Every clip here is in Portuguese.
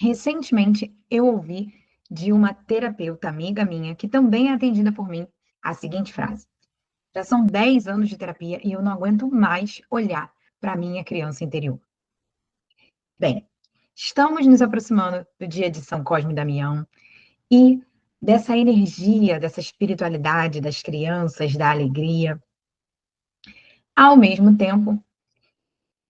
Recentemente, eu ouvi de uma terapeuta amiga minha, que também é atendida por mim, a seguinte frase: já são 10 anos de terapia e eu não aguento mais olhar para a minha criança interior. Bem, estamos nos aproximando do dia de São Cosme e Damião e dessa energia, dessa espiritualidade das crianças, da alegria. Ao mesmo tempo,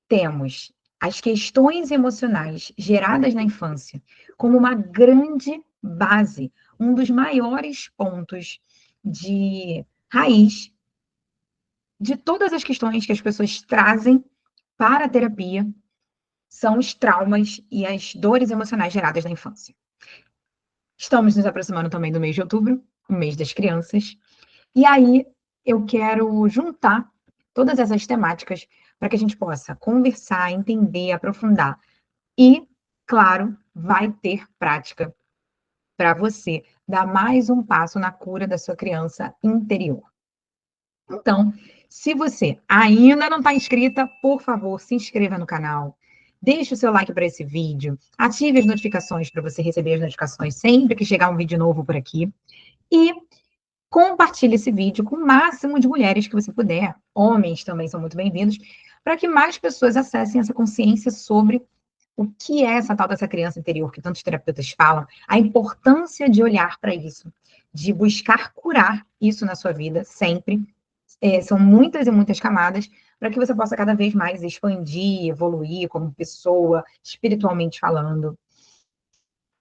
temos as questões emocionais geradas na infância como uma grande base, um dos maiores pontos de raiz de todas as questões que as pessoas trazem para a terapia, são os traumas e as dores emocionais geradas na infância. Estamos nos aproximando também do mês de outubro, o mês das crianças, e aí eu quero juntar todas essas temáticas para que a gente possa conversar, entender, aprofundar. E, claro, vai ter prática para você dar mais um passo na cura da sua criança interior. Então, se você ainda não está inscrita, por favor, se inscreva no canal. Deixe o seu like para esse vídeo. Ative as notificações para você receber as notificações sempre que chegar um vídeo novo por aqui. E compartilhe esse vídeo com o máximo de mulheres que você puder. Homens também são muito bem-vindos, para que mais pessoas acessem essa consciência sobre o que é essa tal dessa criança interior que tantos terapeutas falam, a importância de olhar para isso, de buscar curar isso na sua vida sempre. São muitas e muitas camadas para que você possa cada vez mais expandir, evoluir como pessoa, espiritualmente falando,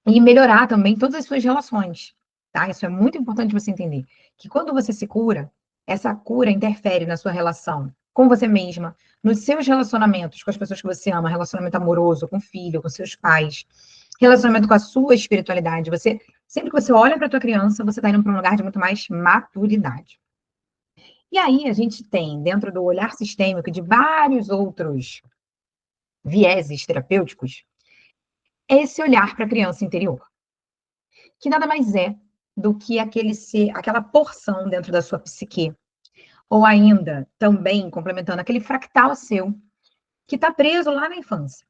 e melhorar também todas as suas relações, tá? Isso é muito importante você entender, que quando você se cura, essa cura interfere na sua relação com você mesma, nos seus relacionamentos com as pessoas que você ama, relacionamento amoroso, com o filho, com seus pais, relacionamento com a sua espiritualidade. Você, sempre que você olha para a tua criança, você está indo para um lugar de muito mais maturidade. E aí a gente tem, dentro do olhar sistêmico de vários outros vieses terapêuticos, esse olhar para a criança interior, que nada mais é do que aquele ser, aquela porção dentro da sua psique, ou ainda, também complementando, aquele fractal seu, que está preso lá na infância,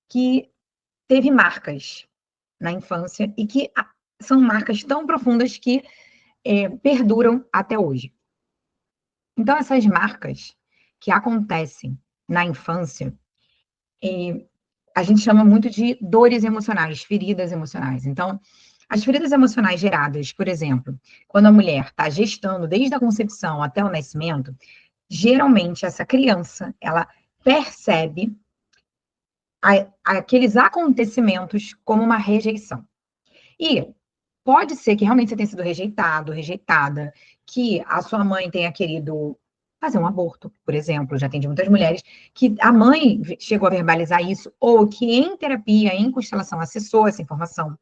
que teve marcas na infância e que são marcas tão profundas que perduram até hoje. Então, essas marcas que acontecem na infância, a gente chama muito de dores emocionais, feridas emocionais. Então, as feridas emocionais geradas, por exemplo, quando a mulher está gestando desde a concepção até o nascimento, geralmente essa criança, ela percebe aqueles acontecimentos como uma rejeição. E pode ser que realmente você tenha sido rejeitado, rejeitada, que a sua mãe tenha querido fazer um aborto, por exemplo. Já atendi muitas mulheres que a mãe chegou a verbalizar isso, ou que em terapia, em constelação, acessou essa informação.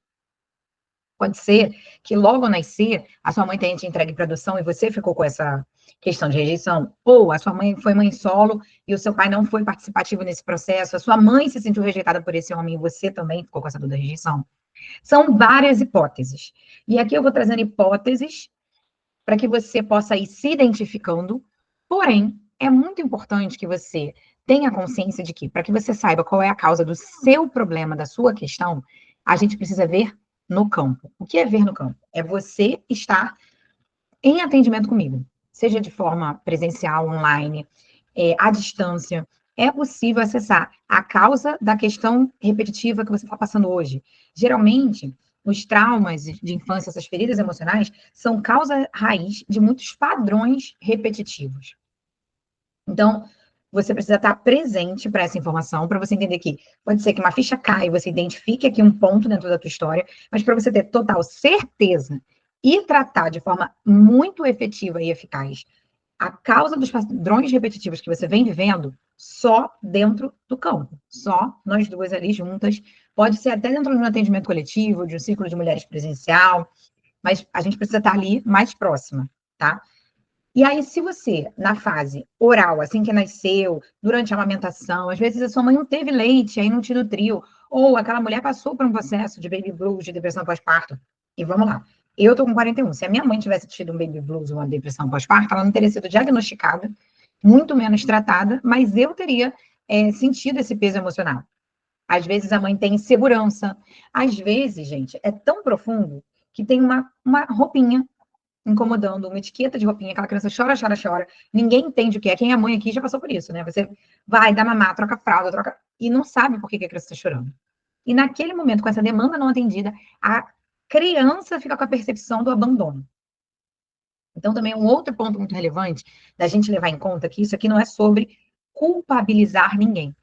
Pode ser que logo ao nascer, a sua mãe tenha te entregue para adoção e você ficou com essa questão de rejeição. Ou a sua mãe foi mãe solo e o seu pai não foi participativo nesse processo. A sua mãe se sentiu rejeitada por esse homem e você também ficou com essa dor da rejeição. São várias hipóteses. E aqui eu vou trazendo hipóteses para que você possa ir se identificando. Porém, é muito importante que você tenha consciência de que, para que você saiba qual é a causa do seu problema, da sua questão, a gente precisa ver no campo. O que é ver no campo? É você estar em atendimento comigo, seja de forma presencial, online, à distância. É possível acessar a causa da questão repetitiva que você está passando hoje. Geralmente, os traumas de infância, essas feridas emocionais, são causa raiz de muitos padrões repetitivos. Então, você precisa estar presente para essa informação, para você entender que pode ser que uma ficha caia e você identifique aqui um ponto dentro da tua história, mas para você ter total certeza e tratar de forma muito efetiva e eficaz a causa dos padrões repetitivos que você vem vivendo, só dentro do campo, só nós duas ali juntas. Pode ser até dentro de um atendimento coletivo, de um círculo de mulheres presencial, mas a gente precisa estar ali mais próxima, tá? E aí, se você, na fase oral, assim que nasceu, durante a amamentação, às vezes a sua mãe não teve leite, aí não te nutriu, ou aquela mulher passou por um processo de baby blues, de depressão pós-parto, e vamos lá. Eu tô com 41. Se a minha mãe tivesse tido um baby blues ou uma depressão pós-parto, ela não teria sido diagnosticada, muito menos tratada, mas eu teria sentido esse peso emocional. Às vezes a mãe tem insegurança. Às vezes, gente, é tão profundo que tem uma roupinha incomodando, uma etiqueta de roupinha, aquela criança chora, chora, chora. Ninguém entende o que é. Quem é mãe aqui já passou por isso, né? Você vai dar mamar, troca fralda, troca. E não sabe por que a criança está chorando. E naquele momento, com essa demanda não atendida, a criança fica com a percepção do abandono. Então, também um outro ponto muito relevante da gente levar em conta que isso aqui não é sobre culpabilizar ninguém.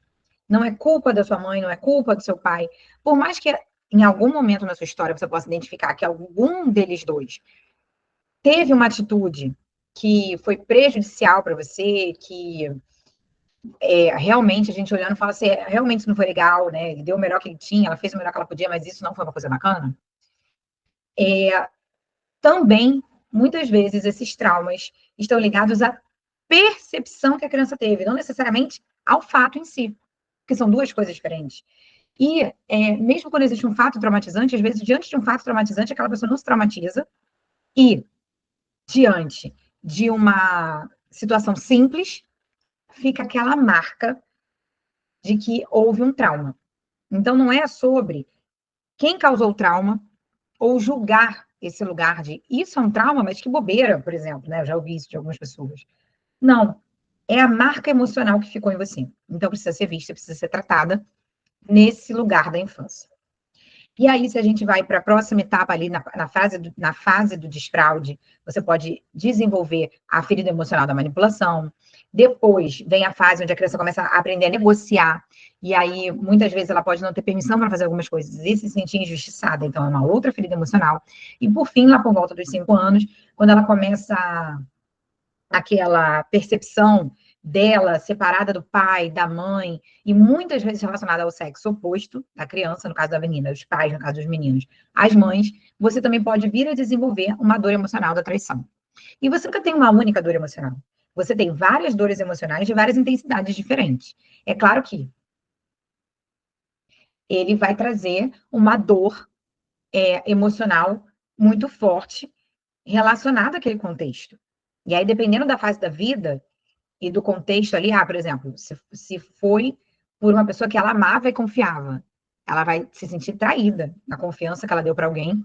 Não é culpa da sua mãe, não é culpa do seu pai. Por mais que em algum momento na sua história você possa identificar que algum deles dois teve uma atitude que foi prejudicial para você, que realmente a gente olhando fala assim, realmente isso não foi legal, né? Ele deu o melhor que ele tinha, ela fez o melhor que ela podia, mas isso não foi uma coisa bacana. Também, muitas vezes, esses traumas estão ligados à percepção que a criança teve, não necessariamente ao fato em si, porque são duas coisas diferentes. E mesmo quando existe um fato traumatizante, às vezes, diante de um fato traumatizante, aquela pessoa não se traumatiza, e diante de uma situação simples, fica aquela marca de que houve um trauma. Então, não é sobre quem causou o trauma ou julgar esse lugar de isso é um trauma, mas que bobeira, por exemplo, né? Eu já ouvi isso de algumas pessoas. Não, é a marca emocional que ficou em você. Então, precisa ser vista, precisa ser tratada nesse lugar da infância. E aí, se a gente vai para a próxima etapa ali, na fase do desfraude, você pode desenvolver a ferida emocional da manipulação. Depois vem a fase onde a criança começa a aprender a negociar. E aí, muitas vezes, ela pode não ter permissão para fazer algumas coisas e se sentir injustiçada. Então, é uma outra ferida emocional. E, por fim, lá por volta dos 5 anos, quando ela começa aquela percepção dela separada do pai, da mãe, e muitas vezes relacionada ao sexo oposto, da criança, no caso da menina, os pais, no caso dos meninos, as mães, você também pode vir a desenvolver uma dor emocional da traição. E você nunca tem uma única dor emocional. Você tem várias dores emocionais de várias intensidades diferentes. É claro que ele vai trazer uma dor emocional muito forte relacionada àquele contexto. E aí, dependendo da fase da vida, e do contexto ali, por exemplo, se foi por uma pessoa que ela amava e confiava, ela vai se sentir traída na confiança que ela deu para alguém,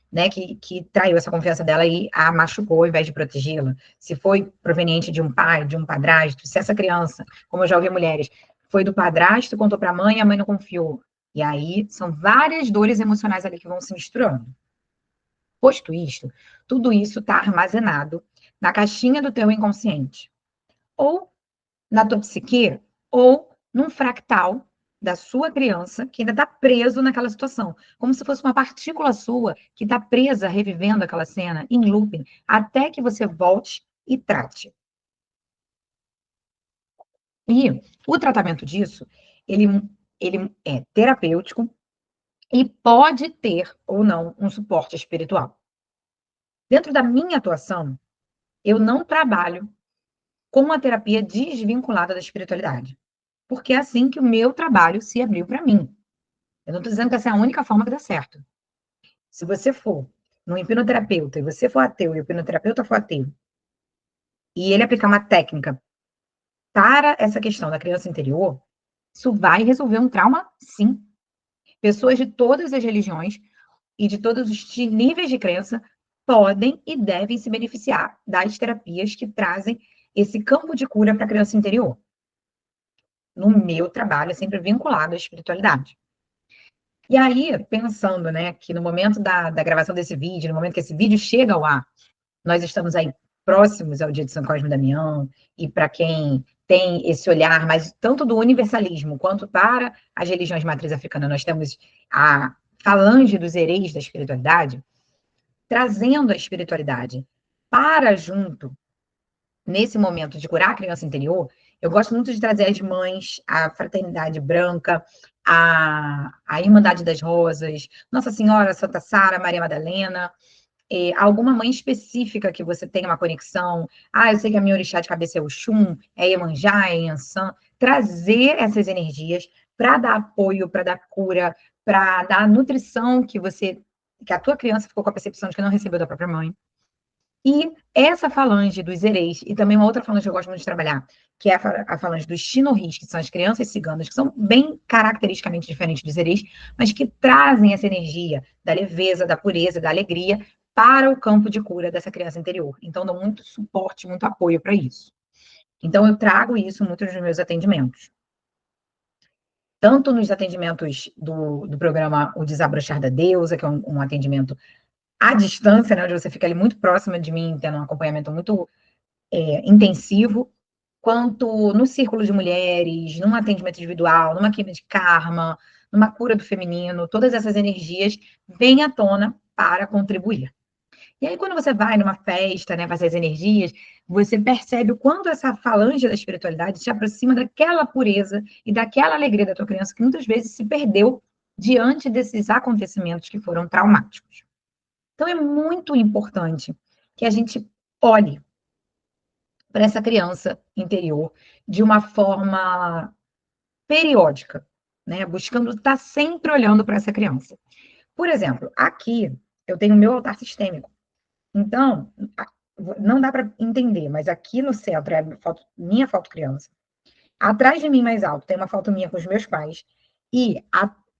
né, que traiu essa confiança dela e a machucou ao invés de protegê-la. Se foi proveniente de um pai, de um padrasto, se essa criança, como eu já ouvi mulheres, foi do padrasto, contou para a mãe não confiou. E aí são várias dores emocionais ali que vão se misturando. Posto isto, tudo isso está armazenado na caixinha do teu inconsciente. Ou na tua psique ou num fractal da sua criança que ainda está preso naquela situação, como se fosse uma partícula sua que está presa, revivendo aquela cena em looping, até que você volte e trate. E o tratamento disso, ele, ele é terapêutico e pode ter ou não um suporte espiritual. Dentro da minha atuação, eu não trabalho com uma terapia desvinculada da espiritualidade. Porque é assim que o meu trabalho se abriu para mim. Eu não estou dizendo que essa é a única forma que dá certo. Se você for no hipnoterapeuta e você for ateu e o hipnoterapeuta for ateu, e ele aplicar uma técnica para essa questão da criança interior, isso vai resolver um trauma, sim. Pessoas de todas as religiões e de todos os níveis de crença podem e devem se beneficiar das terapias que trazem esse campo de cura para a criança interior. No meu trabalho, é sempre vinculado à espiritualidade. E aí, pensando, né, que no momento da gravação desse vídeo, no momento que esse vídeo chega ao ar, nós estamos aí próximos ao dia de São Cosme e Damião, e para quem tem esse olhar, mas tanto do universalismo quanto para as religiões de matriz africana, nós temos a falange dos hereis da espiritualidade, trazendo a espiritualidade para junto, nesse momento de curar a criança interior, eu gosto muito de trazer as mães, a fraternidade branca, a Irmandade das Rosas, Nossa Senhora, Santa Sara, Maria Madalena, alguma mãe específica que você tenha uma conexão. Eu sei que a minha orixá de cabeça é Oxum, é Iemanjá, é Yansan. Trazer essas energias para dar apoio, para dar cura, para dar a nutrição que a tua criança ficou com a percepção de que não recebeu da própria mãe. E essa falange dos Ereis, e também uma outra falange que eu gosto muito de trabalhar, que é a falange dos Xinoris, que são as crianças ciganas, que são bem caracteristicamente diferentes dos Ereis, mas que trazem essa energia da leveza, da pureza, da alegria para o campo de cura dessa criança interior. Então, dou muito suporte, muito apoio para isso. Então, eu trago isso muito nos meus atendimentos. Tanto nos atendimentos do programa O Desabrochar da Deusa, que é um atendimento à distância, né, onde você fica ali muito próxima de mim, tendo um acompanhamento muito intensivo, quanto no círculo de mulheres, num atendimento individual, numa queima de karma, numa cura do feminino, todas essas energias vêm à tona para contribuir. E aí, quando você vai numa festa, né, com essas energias, você percebe o quanto essa falange da espiritualidade te aproxima daquela pureza e daquela alegria da tua criança que muitas vezes se perdeu diante desses acontecimentos que foram traumáticos. Então, é muito importante que a gente olhe para essa criança interior de uma forma periódica, né? Buscando estar sempre olhando para essa criança. Por exemplo, aqui eu tenho o meu altar sistêmico. Então, não dá para entender, mas aqui no centro é a minha foto criança. Atrás de mim, mais alto, tem uma foto minha com os meus pais. E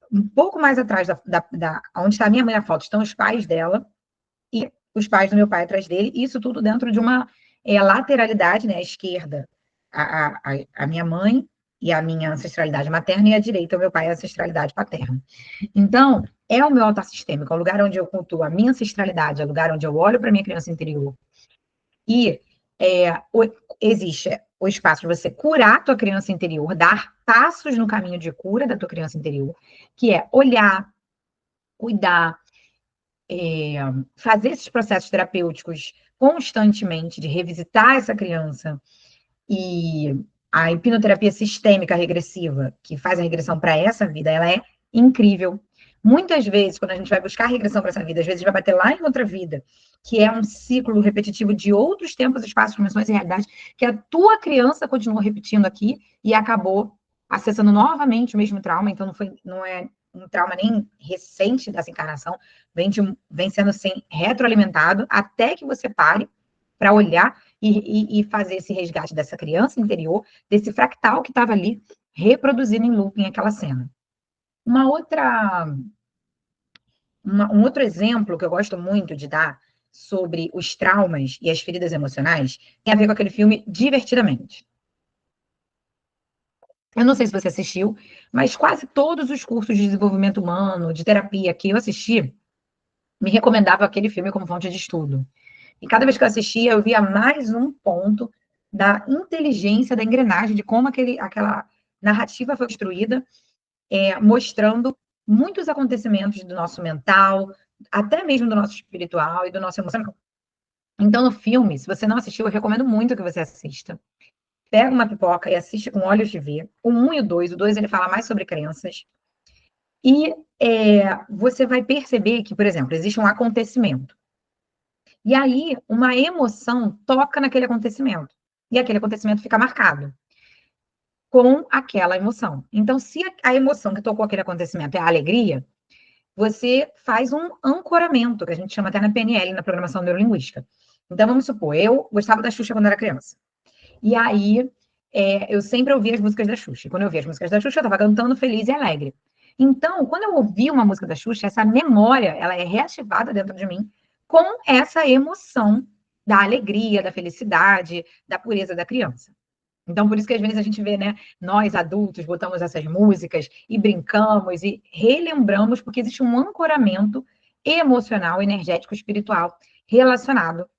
um pouco mais atrás onde está a minha mãe na foto, estão os pais dela e os pais do meu pai atrás dele. Isso tudo dentro de uma lateralidade, né? À esquerda, a minha mãe e a minha ancestralidade materna, e à direita, o meu pai e a ancestralidade paterna. Então, é o meu altar sistêmico, é o lugar onde eu cultuo a minha ancestralidade, é o lugar onde eu olho para a minha criança interior. E existe o espaço de você curar a tua criança interior, dar passos no caminho de cura da tua criança interior, que é olhar, cuidar, fazer esses processos terapêuticos constantemente, de revisitar essa criança. E a hipnoterapia sistêmica regressiva, que faz a regressão para essa vida, ela é incrível. Muitas vezes, quando a gente vai buscar a regressão para essa vida, às vezes vai bater lá em outra vida, que é um ciclo repetitivo de outros tempos, espaços, dimensões e realidades, que a tua criança continuou repetindo aqui e acabou acessando novamente o mesmo trauma. Então, não é um trauma nem recente dessa encarnação, vem sendo assim, retroalimentado até que você pare para olhar e fazer esse resgate dessa criança interior, desse fractal que estava ali reproduzindo em looping aquela cena. Um outro exemplo que eu gosto muito de dar sobre os traumas e as feridas emocionais tem a ver com aquele filme Divertidamente. Eu não sei se você assistiu, mas quase todos os cursos de desenvolvimento humano, de terapia que eu assisti, me recomendavam aquele filme como fonte de estudo. E cada vez que eu assistia, eu via mais um ponto da inteligência, da engrenagem, de como aquela narrativa foi construída, mostrando muitos acontecimentos do nosso mental, até mesmo do nosso espiritual e do nosso emocional. Então, no filme, se você não assistiu, eu recomendo muito que você assista. Pega uma pipoca e assiste com olhos de ver. O 1 e o 2. O 2 ele fala mais sobre crenças. E você vai perceber que, por exemplo, existe um acontecimento. E aí, uma emoção toca naquele acontecimento. E aquele acontecimento fica marcado com aquela emoção. Então, se a emoção que tocou aquele acontecimento é a alegria, você faz um ancoramento, que a gente chama até na PNL, na programação neurolinguística. Então, vamos supor, eu gostava da Xuxa quando era criança. E aí, eu sempre ouvia as músicas da Xuxa. E quando eu ouvia as músicas da Xuxa, eu estava cantando feliz e alegre. Então, quando eu ouvi uma música da Xuxa, essa memória, ela é reativada dentro de mim com essa emoção da alegria, da felicidade, da pureza da criança. Então, por isso que às vezes a gente vê, né, nós adultos botamos essas músicas e brincamos e relembramos, porque existe um ancoramento emocional, energético, espiritual relacionado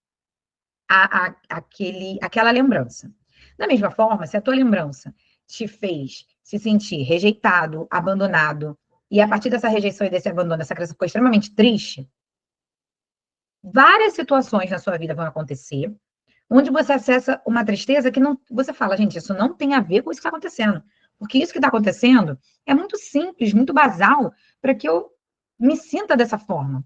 àquela lembrança. Da mesma forma, se a tua lembrança te fez se sentir rejeitado, abandonado, e a partir dessa rejeição e desse abandono, essa criança ficou extremamente triste, várias situações na sua vida vão acontecer onde você acessa uma tristeza que não, você fala, gente, isso não tem a ver com isso que está acontecendo. Porque isso que está acontecendo é muito simples, muito basal, para que eu me sinta dessa forma.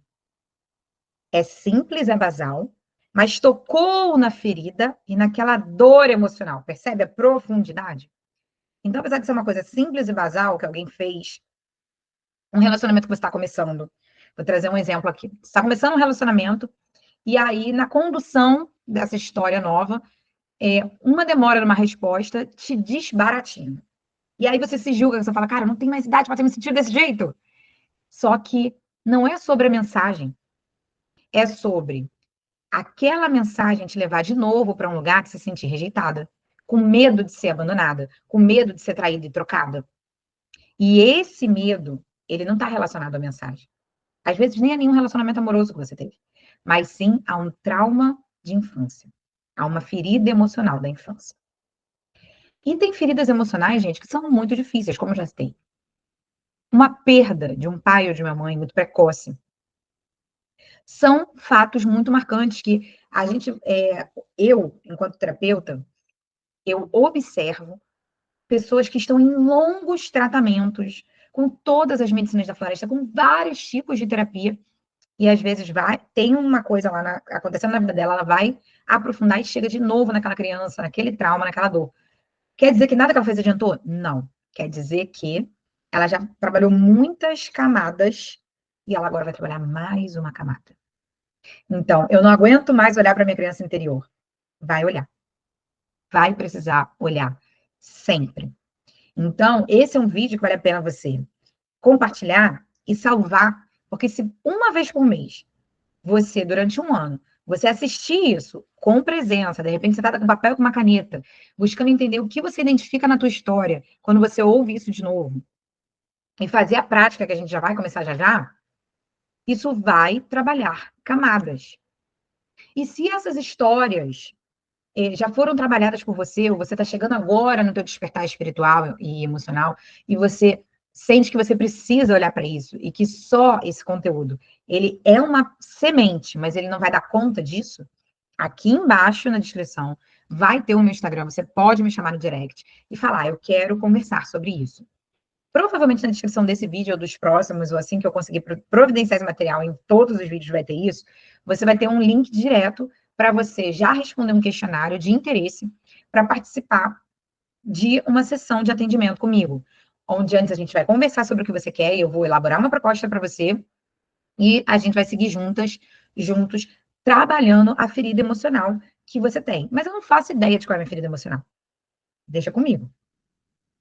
É simples, é basal, mas tocou na ferida e naquela dor emocional. Percebe a profundidade? Então, apesar de ser uma coisa simples e basal que alguém fez, um relacionamento que você está começando. Vou trazer um exemplo aqui. Você está começando um relacionamento E aí, na condução dessa história nova, uma demora numa resposta te desbaratina. E aí você se julga, você fala, cara, não tem mais idade para ter me sentido desse jeito. Só que não é sobre a mensagem, é sobre aquela mensagem te levar de novo para um lugar que se sentir rejeitada, com medo de ser abandonada, com medo de ser traída e trocada. E esse medo, ele não está relacionado à mensagem. Às vezes nem a nenhum relacionamento amoroso que você teve, mas sim a um trauma de infância, a uma ferida emocional da infância. E tem feridas emocionais, gente, que são muito difíceis, como eu já citei. Uma perda de um pai ou de uma mãe muito precoce. São fatos muito marcantes que a gente, eu, enquanto terapeuta, eu observo pessoas que estão em longos tratamentos, com todas as medicinas da floresta, com vários tipos de terapia, e às vezes tem uma coisa lá acontecendo na vida dela, ela vai aprofundar e chega de novo naquela criança, naquele trauma, naquela dor. Quer dizer que nada que ela fez adiantou? Não. Quer dizer que ela já trabalhou muitas camadas e ela agora vai trabalhar mais uma camada. Então, eu não aguento mais olhar para minha criança interior. Vai olhar. Vai precisar olhar. Sempre. Então, esse é um vídeo que vale a pena você compartilhar e salvar, porque se uma vez por mês você, durante um ano, você assistir isso com presença, de repente você está com papel e com uma caneta, buscando entender o que você identifica na tua história, quando você ouve isso de novo, e fazer a prática que a gente já vai começar já já, isso vai trabalhar camadas. E se essas histórias já foram trabalhadas por você, ou você está chegando agora no teu despertar espiritual e emocional, e você sente que você precisa olhar para isso, e que só esse conteúdo, ele é uma semente, mas ele não vai dar conta disso, aqui embaixo na descrição vai ter o meu Instagram, você pode me chamar no direct e falar, eu quero conversar sobre isso. Provavelmente na descrição desse vídeo ou dos próximos, ou assim que eu conseguir providenciar esse material, em todos os vídeos vai ter isso, você vai ter um link direto para você já responder um questionário de interesse para participar de uma sessão de atendimento comigo, onde antes a gente vai conversar sobre o que você quer, eu vou elaborar uma proposta para você e a gente vai seguir juntos, trabalhando a ferida emocional que você tem. Mas eu não faço ideia de qual é a minha ferida emocional. Deixa comigo.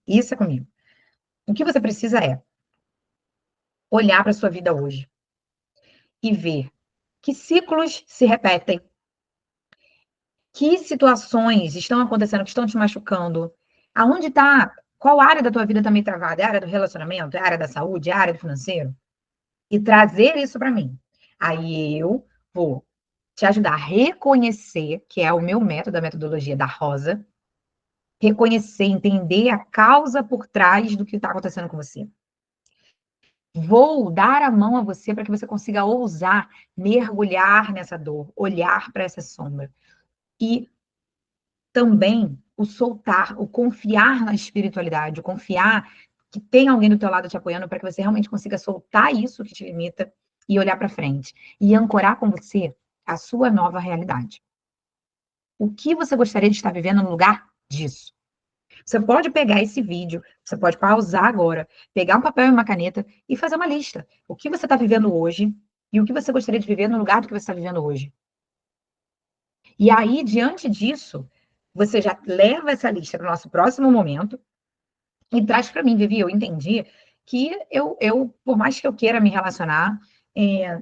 Isso é comigo. O que você precisa é olhar para a sua vida hoje e ver que ciclos se repetem, que situações estão acontecendo que estão te machucando, aonde está, qual área da tua vida está meio travada? É a área do relacionamento? É a área da saúde? É a área do financeiro? E trazer isso para mim. Aí eu vou te ajudar a reconhecer, que é o meu método, a metodologia da Rosa, reconhecer, entender a causa por trás do que está acontecendo com você. Vou dar a mão a você para que você consiga ousar mergulhar nessa dor, olhar para essa sombra. E também o soltar, o confiar na espiritualidade, o confiar que tem alguém do teu lado te apoiando para que você realmente consiga soltar isso que te limita e olhar para frente. E ancorar com você a sua nova realidade. O que você gostaria de estar vivendo no lugar disso? Você pode pegar esse vídeo, você pode pausar agora, pegar um papel e uma caneta e fazer uma lista. O que você está vivendo hoje e o que você gostaria de viver no lugar do que você está vivendo hoje. E aí, diante disso, você já leva essa lista para o nosso próximo momento e traz para mim, Vivi, eu entendi que por mais que eu queira me relacionar,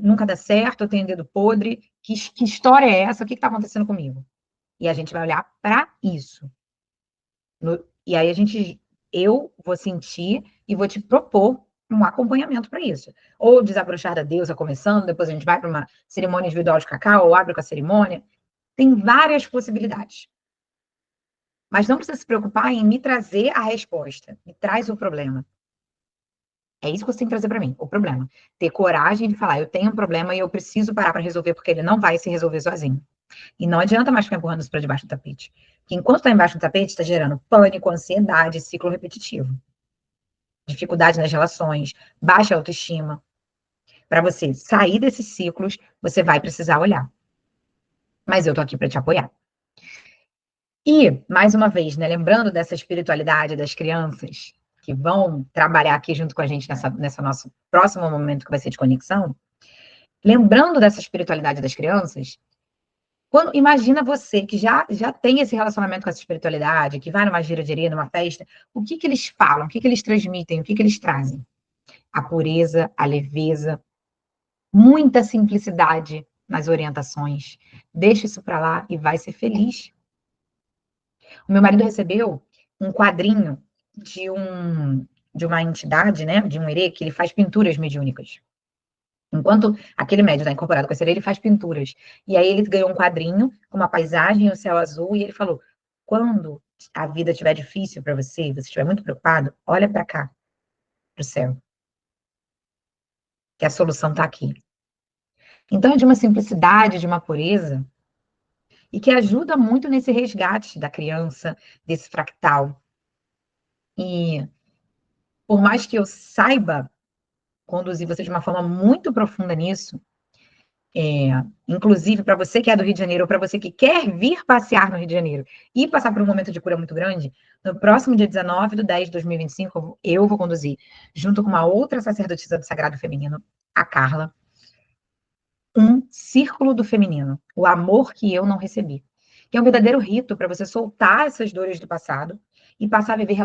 nunca dá certo, eu tenho dedo podre, que história é essa? O que está acontecendo comigo? E a gente vai olhar para isso. E aí eu vou sentir e vou te propor um acompanhamento para isso. Ou desabrochar da deusa começando, depois a gente vai para uma cerimônia individual de cacau, ou abre com a cerimônia. Tem várias possibilidades. Mas não precisa se preocupar em me trazer a resposta. Me traz o problema. É isso que você tem que trazer para mim, o problema. Ter coragem de falar, eu tenho um problema e eu preciso parar para resolver, porque ele não vai se resolver sozinho. E não adianta mais ficar empurrando isso para debaixo do tapete. Porque enquanto está embaixo do tapete, está gerando pânico, ansiedade, ciclo repetitivo. Dificuldade nas relações, baixa autoestima. Para você sair desses ciclos, você vai precisar olhar. Mas eu tô aqui para te apoiar. E, mais uma vez, né, lembrando dessa espiritualidade das crianças que vão trabalhar aqui junto com a gente nessa nosso próximo momento que vai ser de conexão, lembrando dessa espiritualidade das crianças, Imagina você que já tem esse relacionamento com essa espiritualidade, que vai numa gira-diria, numa festa, o que que eles falam, o que que eles transmitem, o que que eles trazem? A pureza, a leveza, muita simplicidade nas orientações. Deixa isso para lá e vai ser feliz. O meu marido recebeu um quadrinho de de uma entidade, né, de um erê, que ele faz pinturas mediúnicas. Enquanto aquele médium está incorporado com esse erê, ele faz pinturas. E aí ele ganhou um quadrinho com uma paisagem, o céu azul, e ele falou: quando a vida estiver difícil para você, você estiver muito preocupado, olha para cá, para o céu, que a solução está aqui. Então é de uma simplicidade, de uma pureza, e que ajuda muito nesse resgate da criança, desse fractal. E por mais que eu saiba conduzir você de uma forma muito profunda nisso, inclusive para você que é do Rio de Janeiro, ou para você que quer vir passear no Rio de Janeiro e passar por um momento de cura muito grande, no próximo dia 19/10/2025, eu vou conduzir, junto com uma outra sacerdotisa do Sagrado Feminino, a Carla, um círculo do feminino, o amor que eu não recebi. Que é um verdadeiro rito para você soltar essas dores do passado e passar a viver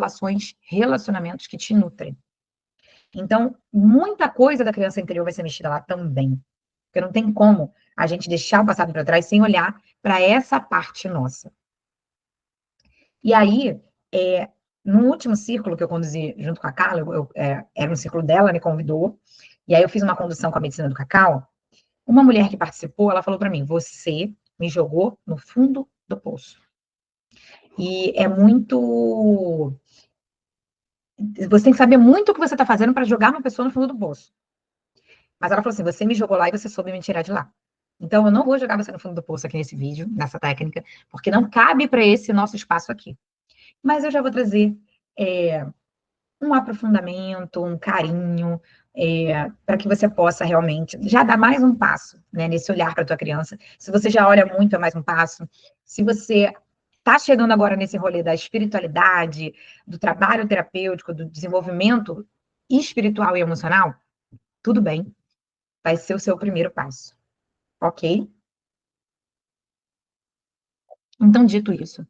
relacionamentos que te nutrem. Então, muita coisa da criança interior vai ser mexida lá também. Porque não tem como a gente deixar o passado para trás sem olhar para essa parte nossa. E aí, no último círculo que eu conduzi junto com a Carla, era um círculo dela, me convidou, e aí eu fiz uma condução com a medicina do cacau. Uma mulher que participou, ela falou para mim: você me jogou no fundo do poço. E é muito. Você tem que saber muito o que você está fazendo para jogar uma pessoa no fundo do poço. Mas ela falou assim: você me jogou lá e você soube me tirar de lá. Então, eu não vou jogar você no fundo do poço aqui nesse vídeo, nessa técnica, porque não cabe para esse nosso espaço aqui. Mas eu já vou trazer um aprofundamento, um carinho, para que você possa realmente já dar mais um passo, né, nesse olhar para a tua criança. Se você já olha muito, é mais um passo. Se você está chegando agora nesse rolê da espiritualidade, do trabalho terapêutico, do desenvolvimento espiritual e emocional, tudo bem, vai ser o seu primeiro passo, ok? Então, dito isso,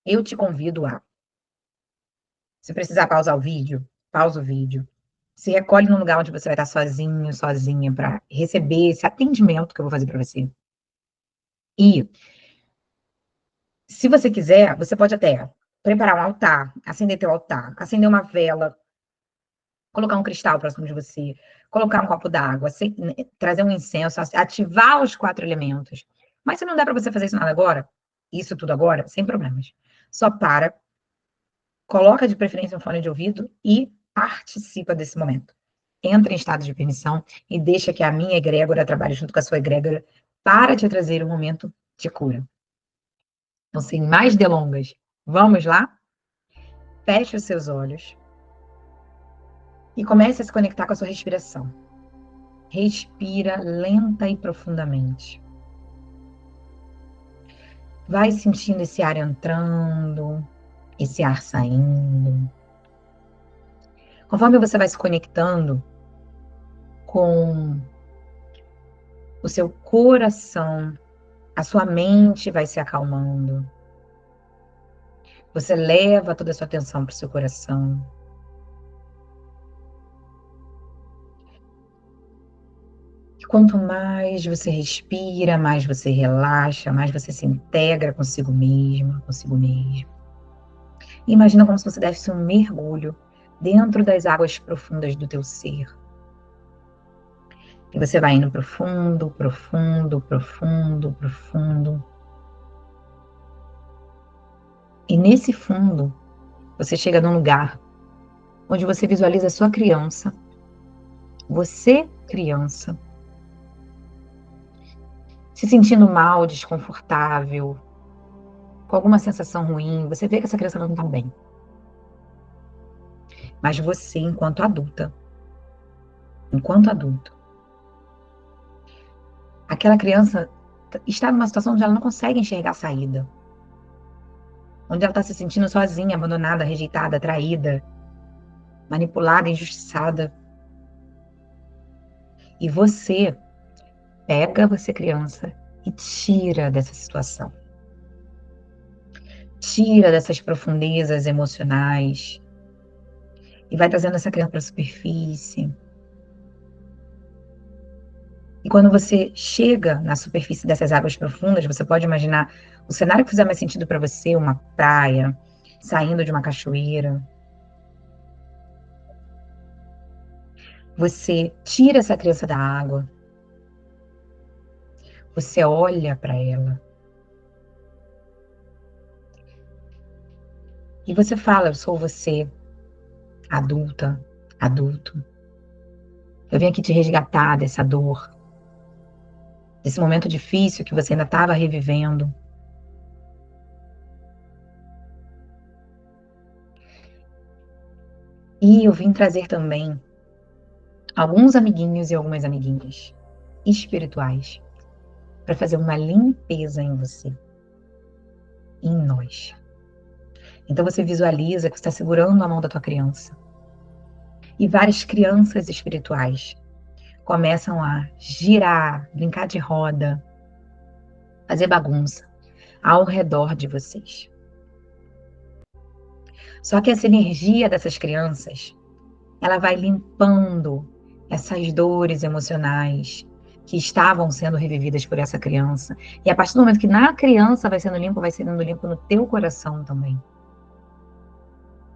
eu te convido a, se precisar pausar o vídeo, pausa o vídeo. Se recolhe num lugar onde você vai estar sozinho, sozinha, para receber esse atendimento que eu vou fazer para você. E, se você quiser, você pode até preparar um altar, acender teu altar, acender uma vela, colocar um cristal próximo de você, colocar um copo d'água, trazer um incenso, ativar os 4 elementos. Mas se não der para você fazer isso nada agora, isso tudo agora, sem problemas. Só para, coloca de preferência um fone de ouvido e participa desse momento. Entra em estado de permissão e deixa que a minha egrégora trabalhe junto com a sua egrégora para te trazer um momento de cura. Então, sem mais delongas, vamos lá? Feche os seus olhos e comece a se conectar com a sua respiração. Respira lenta e profundamente. Vai sentindo esse ar entrando, esse ar saindo. Conforme você vai se conectando com o seu coração, a sua mente vai se acalmando. Você leva toda a sua atenção para o seu coração. E quanto mais você respira, mais você relaxa, mais você se integra consigo mesma, consigo mesmo. E imagina como se você desse um mergulho dentro das águas profundas do teu ser. E você vai indo profundo, profundo, profundo, profundo. E nesse fundo, você chega num lugar onde você visualiza a sua criança. Você, criança, se sentindo mal, desconfortável, com alguma sensação ruim, você vê que essa criança não está bem. Mas você, enquanto adulto, aquela criança está numa situação onde ela não consegue enxergar a saída. Onde ela está se sentindo sozinha, abandonada, rejeitada, traída, manipulada, injustiçada. E você, pega você criança e tira dessa situação. Tira dessas profundezas emocionais e vai trazendo essa criança para a superfície. E quando você chega na superfície dessas águas profundas, você pode imaginar o cenário que fizer mais sentido para você, uma praia, saindo de uma cachoeira. Você tira essa criança da água, você olha para ela e você fala: eu sou você, adulta, adulto. Eu vim aqui te resgatar dessa dor, desse momento difícil que você ainda estava revivendo. E eu vim trazer também alguns amiguinhos e algumas amiguinhas espirituais para fazer uma limpeza em você, em nós. Então você visualiza que você está segurando a mão da tua criança. E várias crianças espirituais começam a girar, brincar de roda, fazer bagunça ao redor de vocês. Só que essa energia dessas crianças, ela vai limpando essas dores emocionais que estavam sendo revividas por essa criança. E a partir do momento que na criança vai sendo limpo no teu coração também.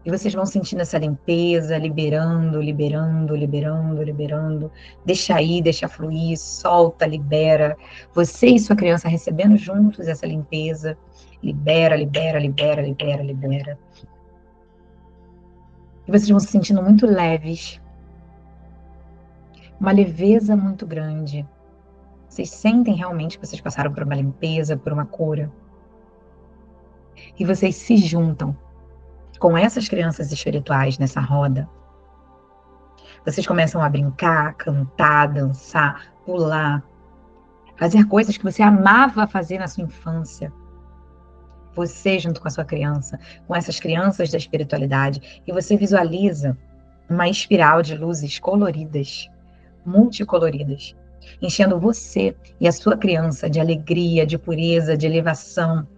E vocês vão sentindo essa limpeza, liberando, liberando, liberando, liberando. Deixa ir, deixa fluir, solta, libera. Você e sua criança recebendo juntos essa limpeza. Libera, libera, libera, libera, libera. E vocês vão se sentindo muito leves. Uma leveza muito grande. Vocês sentem realmente que vocês passaram por uma limpeza, por uma cura. E vocês se juntam com essas crianças espirituais nessa roda. Vocês começam a brincar, cantar, dançar, pular, fazer coisas que você amava fazer na sua infância. Você junto com a sua criança, com essas crianças da espiritualidade, e você visualiza uma espiral de luzes coloridas, multicoloridas, enchendo você e a sua criança de alegria, de pureza, de elevação,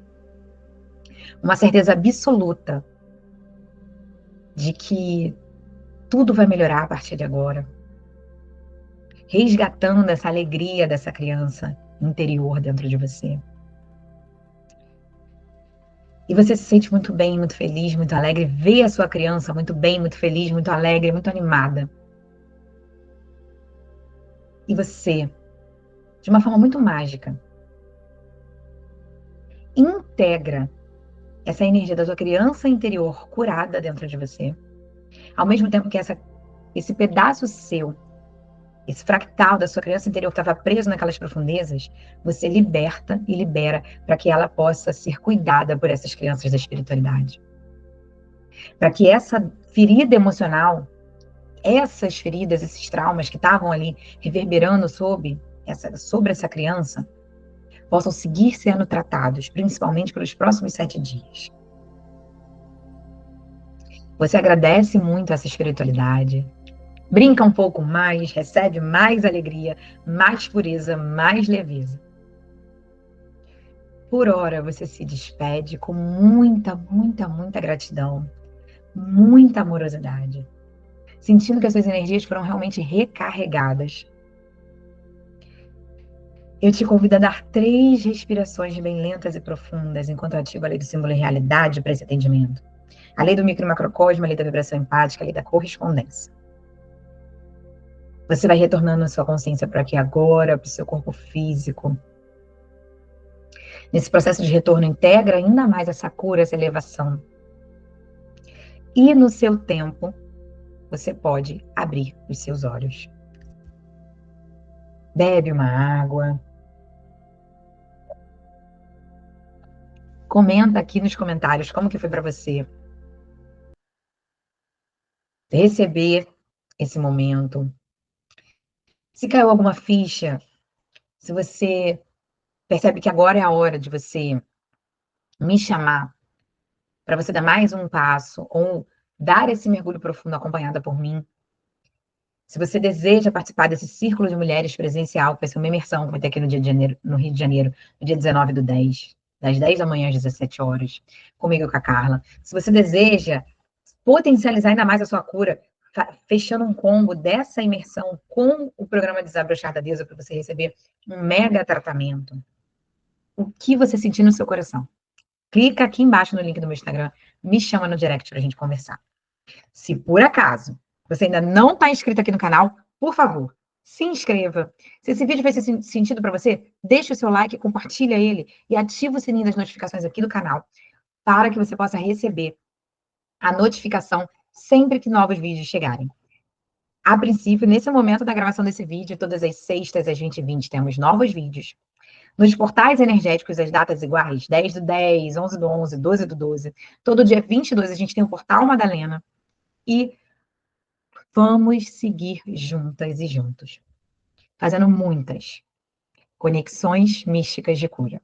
uma certeza absoluta de que tudo vai melhorar a partir de agora, resgatando essa alegria dessa criança interior dentro de você. E você se sente muito bem, muito feliz, muito alegre, vê a sua criança muito bem, muito feliz, muito alegre, muito animada. E você, de uma forma muito mágica, integra essa energia da sua criança interior curada dentro de você, ao mesmo tempo que esse pedaço seu, esse fractal da sua criança interior que estava preso naquelas profundezas, você liberta e libera para que ela possa ser cuidada por essas crianças da espiritualidade. Para que essa ferida emocional, essas feridas, esses traumas que estavam ali reverberando sobre essa criança, possam seguir sendo tratados, principalmente pelos próximos 7 dias. Você agradece muito essa espiritualidade, brinca um pouco mais, recebe mais alegria, mais pureza, mais leveza. Por hora, você se despede com muita, muita, muita gratidão, muita amorosidade, sentindo que as suas energias foram realmente recarregadas. Eu te convido a dar 3 respirações bem lentas e profundas enquanto eu ativo a lei do símbolo e realidade para esse atendimento. A lei do micro e macrocosmo, a lei da vibração empática, a lei da correspondência. Você vai retornando a sua consciência para aqui agora, para o seu corpo físico. Nesse processo de retorno, integra ainda mais essa cura, essa elevação. E no seu tempo, você pode abrir os seus olhos. Bebe uma água. Comenta aqui nos comentários como que foi para você receber esse momento. Se caiu alguma ficha, se você percebe que agora é a hora de você me chamar para você dar mais um passo ou dar esse mergulho profundo acompanhada por mim, Se você deseja participar desse círculo de mulheres presencial, que vai ser uma imersão, que vai ter aqui no dia de janeiro, no Rio de Janeiro, no dia 19/10, das 10 da manhã às 17 horas, comigo e com a Carla. Se você deseja potencializar ainda mais a sua cura, fechando um combo dessa imersão com o programa Desabrochar da Deusa, para você receber um mega tratamento, o que você sentir no seu coração. Clica aqui embaixo no link do meu Instagram, me chama no direct para a gente conversar. Se por acaso você ainda não está inscrito aqui no canal, por favor, se inscreva. Se esse vídeo fez sentido para você, deixe o seu like, compartilha ele e ativa o sininho das notificações aqui do canal para que você possa receber a notificação sempre que novos vídeos chegarem. A princípio, nesse momento da gravação desse vídeo, todas as sextas às 20h20, temos novos vídeos. Nos portais energéticos, as datas iguais, 10/10, 11/11, 12/12. Todo dia 22 a gente tem o Portal Madalena. E vamos seguir juntas e juntos, fazendo muitas conexões místicas de cura.